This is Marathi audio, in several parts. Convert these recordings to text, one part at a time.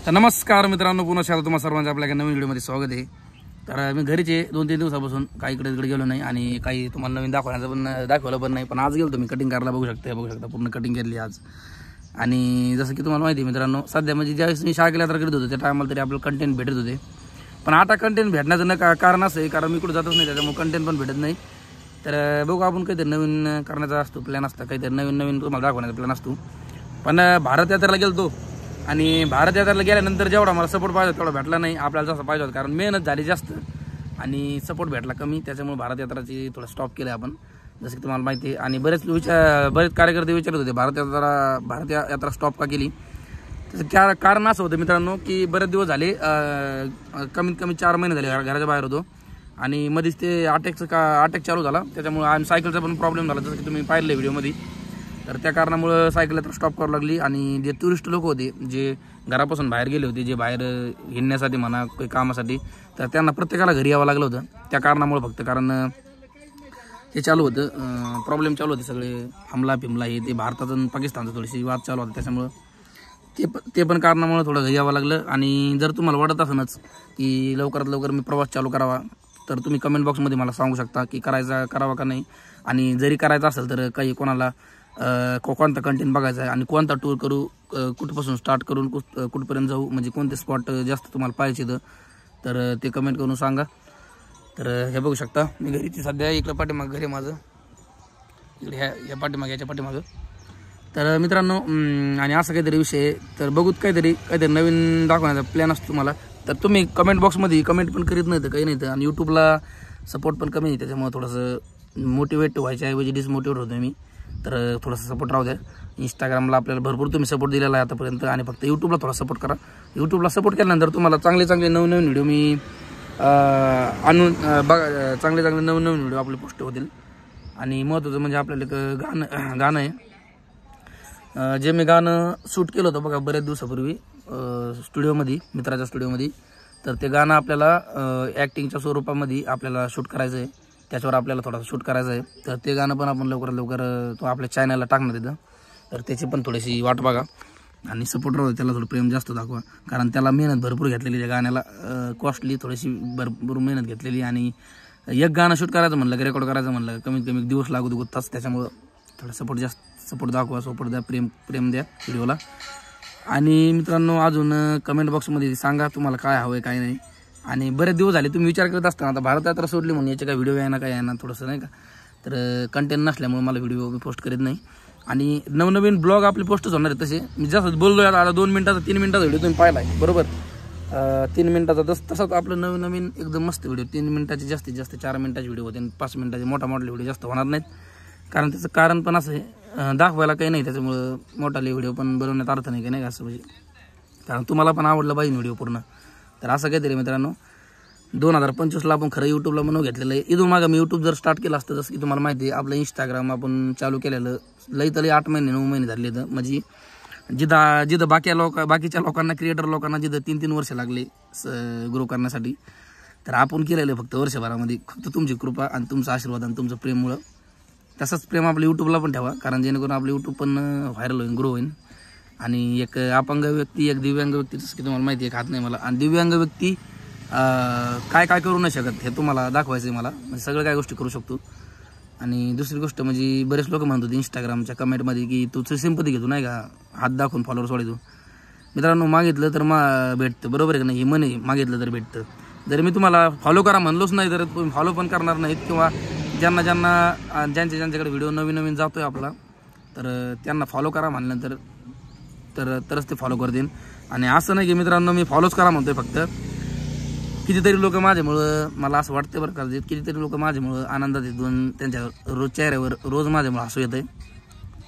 तर नमस्कार मित्रांनो, पुन्हा एकदा तुम्हा सर्वांचं आपल्या नवीन व्हिडिओमध्ये स्वागत आहे। तर मी घरीच आहे 2-3 दिवसापासून, काही इकडे तिकडे गेलो नाही आणि काही तुम्हाला नवीन दाखवलं पण नाही। पण आज गेलो तुम्ही कटिंग करायला, बघू शकता पूर्ण कटिंग केली आज। आणि जसं की तुम्हाला माहिती आहे मित्रांनो, सध्या म्हणजे ज्यावेळेस मी शाळा केल्या तर करत होतो त्या टायमाला तरी आपल्याला कंटेंट भेटत होते। पण आता कंटेंट भेटण्याचं कारण असं आहे, कारण मी कुठे जातच नाही, त्याच्यामुळे कंटेंट पण भेटत नाही। तर बघू आपण काहीतरी नवीन करण्याचा असतो प्लॅन असतं, काहीतरी नवीन तुम्हाला दाखवण्याचा प्लॅन असतो। पण भारत यात्रेला गेलो आणि भारत यात्रेला गेल्यानंतर जेवढा मला सपोर्ट पाहिजे तेवढा भेटला नाही आपल्याला, जसं पाहिजे होतं। कारण मेहनत झाली जास्त आणि सपोर्ट भेटला कमी, त्याच्यामुळे भारत यात्राची थोडं स्टॉप केलं आपण, जसं की तुम्हाला माहिती आहे। आणि बरेच कार्यकर्ते विचारत होते भारत यात्रा स्टॉप का केली। त्याचं कारण असं होतं मित्रांनो की बरेच दिवस झाले, कमीत कमी 4 महिने झाले घराच्या बाहेर होतो आणि मध्येच ते अटॅक चालू झाला, त्याच्यामुळे आणि सायकलचा पण प्रॉब्लेम झाला, जसं की तुम्ही पाहिलं व्हिडिओमध्ये। तर त्या कारणामुळे सायकल यात्रा स्टॉप करावं लागली आणि जे टुरिस्ट लोक होते, जे घरापासून बाहेर गेले होते, जे बाहेर हिंडण्यासाठी म्हणा काही कामासाठी, तर त्यांना प्रत्येकाला घरी यावं लागलं होतं त्या कारणामुळे फक्त। कारण हे चालू होतं, प्रॉब्लेम चालू होते सगळे, हमला हे ते भारतात आणि पाकिस्तानचं थोडीशी वाद चालू होता, त्याच्यामुळं ते पण कारणामुळे थोडं घरी यावं लागलं। आणि जर तुम्हाला वाटत असनच की लवकरात लवकर मी प्रवास चालू करावा, तर तुम्ही कमेंट बॉक्समध्ये मला सांगू शकता की करावा का नाही। आणि जरी करायचा असेल तर काही कोणाला कोणता कंटेंट बघायचा आहे आणि कोणता टूर करू, कुठपासून स्टार्ट करून कुठपर्यंत जाऊ, म्हणजे कोणते स्पॉट जास्त तुम्हाला पाहिजे तर ते कमेंट करून सांगा। तर हे बघू शकता मी घरीची सध्या इकडं पाठीमागं घर आहे माझं, इकडे ह्या पाठीमागं। तर मित्रांनो आणि असं काहीतरी विषय, तर बघूत काहीतरी नवीन दाखवण्याचा प्लॅन असतो तुम्हाला। तर तुम्ही कमेंट बॉक्समध्ये कमेंट पण करीत नाही तर काही नाही, आणि यूट्यूबला सपोर्ट पण कमी आहे, त्याच्यामुळे थोडंसं मोटिवेट व्हायच्याऐवजी डिसमोटिवेट होतो मी। तर थोडासा सपोर्ट राहू द्या। इंस्टाग्रामला आपल्याला भरपूर तुम्ही सपोर्ट दिलेला आहे आतापर्यंत, आणि फक्त यूट्यूबला थोडा सपोर्ट करा। यूट्यूबला सपोर्ट केल्यानंतर तुम्हाला चांगले नवीन व्हिडिओ मी चांगले नवीन व्हिडिओ आपले पोस्ट होतील। आणि महत्त्वाचं म्हणजे आपल्याला एक गाणं आहे, जे मी गाणं शूट केलं होतं बघा बऱ्याच दिवसापूर्वी स्टुडिओमध्ये, मित्राच्या स्टुडिओमध्ये। तर ते गाणं आपल्याला ॲक्टिंगच्या स्वरूपामध्ये आपल्याला शूट करायचं आहे, त्याच्यावर आपल्याला थोडासा शूट करायचं आहे। तर ते गाणं पण आपण लवकरात लवकर तो आपल्या चॅनलला टाकणार आहे, तर त्याची पण थोडीशी वाट बघा आणि सपोर्ट राहू, त्याला थोडं प्रेम जास्त दाखवा। कारण त्याला मेहनत भरपूर घेतलेली, त्या गाण्याला कॉस्टली थोडीशी भरपूर मेहनत घेतलेली। आणि एक गाणं शूट करायचं म्हणलं की रेकॉर्ड करायचं म्हणलं कमीत कमी 1 दिवस लागू तास, त्याच्यामुळं थोडं सपोर्ट दाखवा, सपोर्ट द्या, प्रेम द्या व्हिडिओला। आणि मित्रांनो अजून कमेंट बॉक्समध्ये सांगा तुम्हाला काय हवं आहे काय नाही। आणि बरेच दिवस झाले तुम्ही विचार करत असताना आता भारत यात्रा सोडली म्हणून याचे काय व्हिडिओ आहे ना थोडंसं नाही का, तर कंटेंट नसल्यामुळे मला व्हिडिओ मी पोस्ट करीत नाही। आणि नवनवीन ब्लॉग आपले पोस्टच होणार आहे तसे, मी जसं बोललो आता 2 मिनिटाचा 3 मिनिटाचा व्हिडिओ तुम्ही पाहिला आहे बरोबर, 3 मिनिटाचा तसंच आपलं नवीन एकदम मस्त व्हिडिओ 3 मिनिटाचे जास्तीत जास्त 4 मिनिटाचे व्हिडिओ होते, 5 मिनिटाचे मोठा व्हिडिओ जास्त होणार नाहीत। कारण त्याचं कारण पण असं आहे, दाखवायला काही नाही, त्याच्यामुळं मोठाले व्हिडिओ पण बनवण्यात अर्थ नाही का असं, म्हणजे कारण तुम्हाला पण आवडलं पाहिजे व्हिडिओ पूर्ण। तर असं काहीतरी मित्रांनो 2025ला आपण खरं यूट्यूबला बनवून घेतलेलं आहे। इथून मागं मी यूट्यूब जर स्टार्ट केलं असतं, जसं की तुम्हाला माहिती आहे आपलं इंस्टाग्राम आपण चालू केलेलं लई 8 महिने 9 महिने झाले तर, म्हणजे जिथं बाकीच्या लोकांना क्रिएटर लोकांना जिथं 3-3 वर्ष लागले ग्रो करण्यासाठी, तर आपण केलेलं फक्त वर्षभरामध्ये, फक्त तुमची कृपा आणि तुमचा आशीर्वाद आणि तुमचं प्रेममुळं। तसंच प्रेम आपलं यूट्यूबला पण ठेवा, कारण जेणेकरून आपलं यूट्यूब पण व्हायरल होईल, ग्रो होईल। आणि एक अपंग व्यक्ती, एक दिव्यांग व्यक्ती, जसं की तुम्हाला माहिती आहे हात नाही मला, आणि दिव्यांग व्यक्ती काय करू नाही शकत हे तुम्हाला दाखवायचं आहे मला, म्हणजे सगळं काय गोष्टी करू शकतो। आणि दुसरी गोष्ट म्हणजे बरेच लोक म्हणत होते इंस्टाग्रामच्या कमेंटमध्ये की तू सिंपती घेतो नाही का, हात दाखवून फॉलोअर्स वाढवतो। मित्रांनो मागितलं तर भेटतं, बरोबर आहे का नाही, हे म्हणे मागितलं तर भेटतं। जर मी तुम्हाला फॉलो करा म्हणलोच नाही तर तुम्ही फॉलो पण करणार नाहीत, किंवा ज्यांच्याकडे व्हिडिओ नवीन जातोय आपला, तर त्यांना फॉलो करा म्हणल्यानंतर तरच ते फॉलो करतील। आणि असं नाही की मित्रांनो मी फॉलोच करा म्हणतोय, फक्त कितीतरी लोक माझ्यामुळं, मला असं वाटतं बरं का, कितीतरी लोक माझ्यामुळं आनंदात येऊन त्यांच्या रोज चेहऱ्यावर रोज माझ्यामुळं हसू येतं।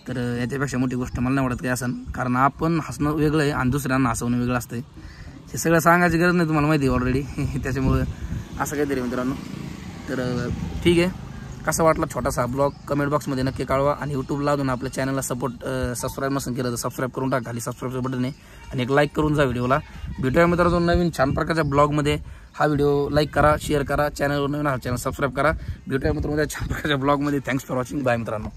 तर याच्यापेक्षा मोठी गोष्ट मला नाही वाटत काही असं, कारण आपण हसणं वेगळं आहे आणि दुसऱ्यांना हसवणं वेगळं असतं, हे सगळं सांगायची गरज नाही, तुम्हाला माहिती आहे ऑलरेडी। त्याच्यामुळं असं काहीतरी मित्रांनो। तर ठीक आहे, कसा वाटला छोटासा ब्लॉग कमेंट बॉक्समध्ये नक्की कळवा। आणि यूट्यूबला अजून आपल्या चॅनलला सबस्क्राईब नसेल केलं तर सबस्क्राईब करून टाका, खाली सबस्क्राईबचं बटन आहे, आणि एक लाईक करून जा व्हिडिओला। भेटूया मित्रांनो नवीन छान प्रकारच्या ब्लॉगमध्ये। हा व्हिडिओ लाईक करा, शेअर करा, चॅनलवर नवीन चॅनल सबस्क्राईब करा। भेटूया मित्रांनो छान प्रकारच्या ब्लॉगमध्ये। थँक्स फॉर वॉचिंग, बाय मित्रांनो।